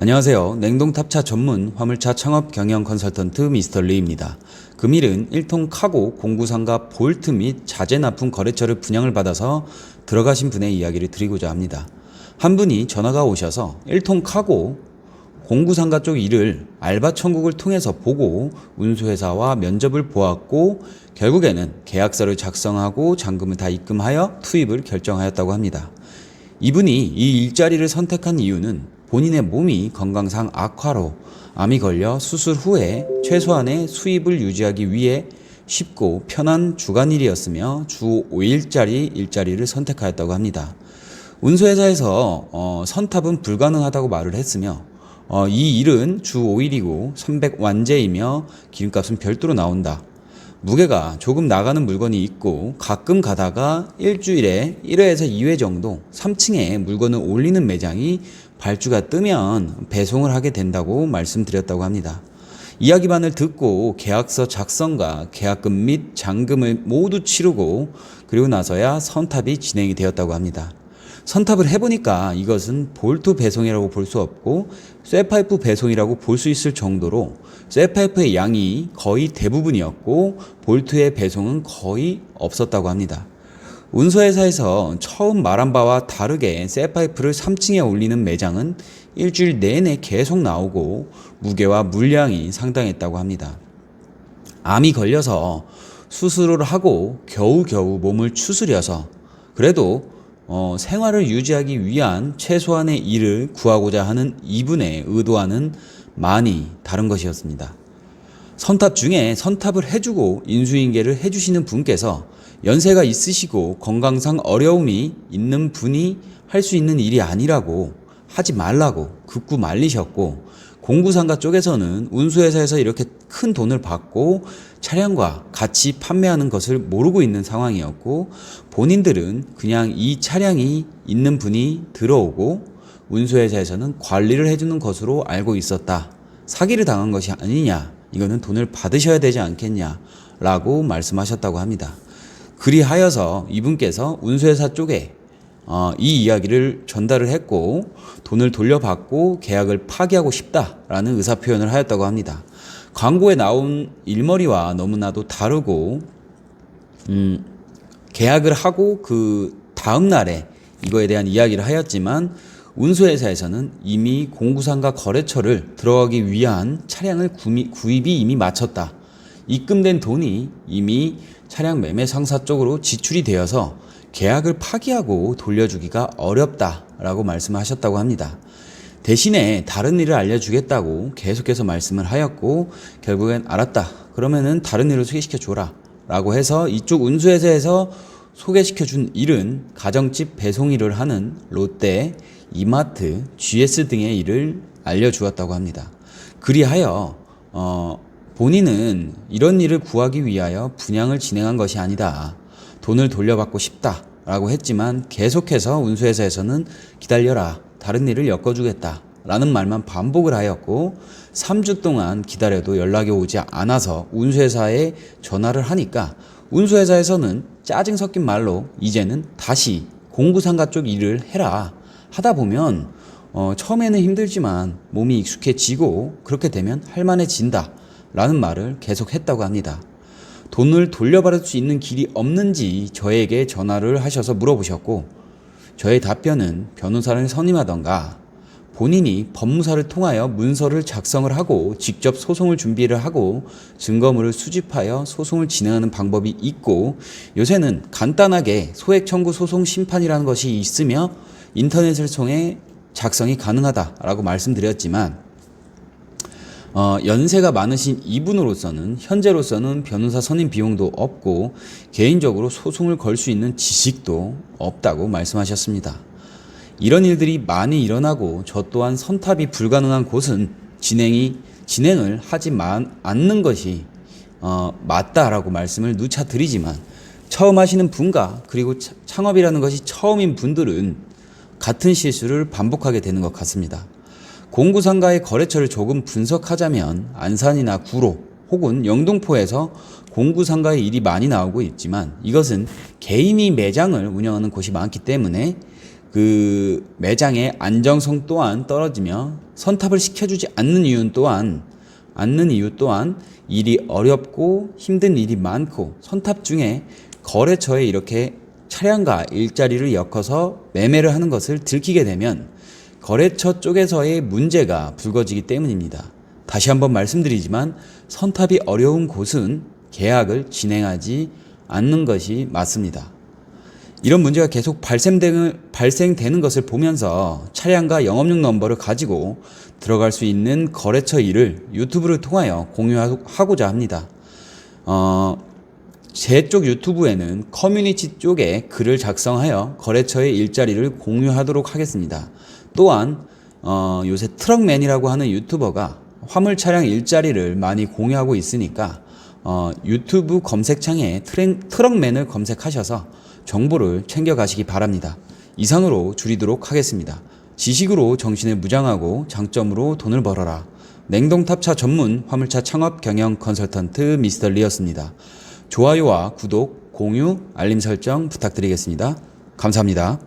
안녕하세요. 냉동탑차 전문 화물차 창업 경영 컨설턴트 미스터 리입니다. 금일은 1톤 카고 공구상가 볼트 및 자재 납품 거래처를 분양을 받아서 들어가신 분의 이야기를 드리고자 합니다. 한 분이 전화가 오셔서 1톤 카고 공구상가 쪽 일을 알바 천국을 통해서 보고 운수회사와 면접을 보았고 결국에는 계약서를 작성하고 잔금을 다 입금하여 투입을 결정하였다고 합니다. 이분이 이 일자리를 선택한 이유는 본인의 몸이 건강상 악화로 암이 걸려 수술 후에 최소한의 수입을 유지하기 위해 쉽고 편한 주간일이었으며 주 5일짜리 일자리를 선택하였다고 합니다. 운수회사에서 선탑은 불가능하다고 말을 했으며 이 일은 주 5일이고 300완제이며 기름값은 별도로 나온다. 무게가 조금 나가는 물건이 있고 가끔 가다가 일주일에 1회에서 2회 정도 3층에 물건을 올리는 매장이 발주가 뜨면 배송을 하게 된다고 말씀드렸다고 합니다. 이야기만을 듣고 계약서 작성과 계약금 및 잔금을 모두 치르고 그리고 나서야 선탑이 진행이 되었다고 합니다. 선탑을 해보니까 이것은 볼트 배송이라고 볼 수 없고 쇠파이프 배송이라고 볼 수 있을 정도로 쇠파이프의 양이 거의 대부분이었고 볼트의 배송은 거의 없었다고 합니다. 운수회사에서 처음 말한 바와 다르게 쇠파이프를 3층에 올리는 매장은 일주일 내내 계속 나오고 무게와 물량이 상당했다고 합니다. 암이 걸려서 수술을 하고 겨우겨우 몸을 추스려서 그래도 생활을 유지하기 위한 최소한의 일을 구하고자 하는 이분의 의도와는 많이 다른 것이었습니다. 선탑 중에 선탑을 해주고 인수인계를 해주시는 분께서 연세가 있으시고 건강상 어려움이 있는 분이 할 수 있는 일이 아니라고 하지 말라고 극구 말리셨고 공구상가 쪽에서는 운수회사에서 이렇게 큰 돈을 받고 차량과 같이 판매하는 것을 모르고 있는 상황이었고 본인들은 그냥 이 차량이 있는 분이 들어오고 운수회사에서는 관리를 해주는 것으로 알고 있었다. 사기를 당한 것이 아니냐. 이거는 돈을 받으셔야 되지 않겠냐 라고 말씀하셨다고 합니다. 그리하여서 이분께서 운수회사 쪽에 이 이야기를 전달을 했고 돈을 돌려받고 계약을 파기하고 싶다라는 의사표현을 하였다고 합니다. 광고에 나온 일머리와 너무나도 다르고 계약을 하고 그 다음 날에 이거에 대한 이야기를 하였지만 운수회사에서는 이미 공구상가 거래처를 들어가기 위한 차량을 구입이 이미 마쳤다. 입금된 돈이 이미 차량 매매 상사 쪽으로 지출이 되어서 계약을 파기하고 돌려주기가 어렵다라고 말씀하셨다고 합니다. 대신에 다른 일을 알려주겠다고 계속해서 말씀을 하였고 결국엔 알았다. 그러면은 다른 일을 소개시켜줘라 라고 해서 이쪽 운수회사에서 소개시켜준 일은 가정집 배송 일을 하는 롯데, 이마트, GS 등의 일을 알려주었다고 합니다. 그리하여 본인은 이런 일을 구하기 위하여 분양을 진행한 것이 아니다. 돈을 돌려받고 싶다라고 했지만 계속해서 운수회사에서는 기다려라. 다른 일을 엮어주겠다. 라는 말만 반복을 하였고 3주 동안 기다려도 연락이 오지 않아서 운수회사에 전화를 하니까 운수회사에서는 짜증 섞인 말로 이제는 다시 공구상가 쪽 일을 해라. 하다 보면 처음에는 힘들지만 몸이 익숙해지고 그렇게 되면 할만해진다. 라는 말을 계속 했다고 합니다. 돈을 돌려받을 수 있는 길이 없는지 저에게 전화를 하셔서 물어보셨고 저의 답변은 변호사를 선임하던가 본인이 법무사를 통하여 문서를 작성을 하고 직접 소송을 준비를 하고 증거물을 수집하여 소송을 진행하는 방법이 있고 요새는 간단하게 소액 청구 소송 심판이라는 것이 있으며 인터넷을 통해 작성이 가능하다라고 말씀드렸지만 연세가 많으신 이분으로서는 현재로서는 변호사 선임 비용도 없고 개인적으로 소송을 걸 수 있는 지식도 없다고 말씀하셨습니다. 이런 일들이 많이 일어나고 저 또한 선탑이 불가능한 곳은 진행을 하지 않는 것이 맞다라고 말씀을 누차 드리지만 처음 하시는 분과 그리고 창업이라는 것이 처음인 분들은 같은 실수를 반복하게 되는 것 같습니다. 공구상가의 거래처를 조금 분석하자면 안산이나 구로 혹은 영등포에서 공구상가의 일이 많이 나오고 있지만 이것은 개인이 매장을 운영하는 곳이 많기 때문에 그 매장의 안정성 또한 떨어지며 선탑을 시켜주지 않는 이유 또한 일이 어렵고 힘든 일이 많고 선탑 중에 거래처에 이렇게 차량과 일자리를 엮어서 매매를 하는 것을 들키게 되면 거래처 쪽에서의 문제가 불거지기 때문입니다. 다시 한번 말씀드리지만 선탑이 어려운 곳은 계약을 진행하지 않는 것이 맞습니다. 이런 문제가 계속 발생되는 것을 보면서 차량과 영업용 넘버를 가지고 들어갈 수 있는 거래처 일을 유튜브를 통하여 공유하고자 합니다. 제 쪽 유튜브에는 커뮤니티 쪽에 글을 작성하여 거래처의 일자리를 공유하도록 하겠습니다. 또한 요새 트럭맨이라고 하는 유튜버가 화물 차량 일자리를 많이 공유하고 있으니까 유튜브 검색창에 트럭맨을 검색하셔서 정보를 챙겨가시기 바랍니다. 이상으로 줄이도록 하겠습니다. 지식으로 정신을 무장하고 장점으로 돈을 벌어라. 냉동탑차 전문 화물차 창업 경영 컨설턴트 미스터 리였습니다. 좋아요와 구독, 공유, 알림 설정 부탁드리겠습니다. 감사합니다.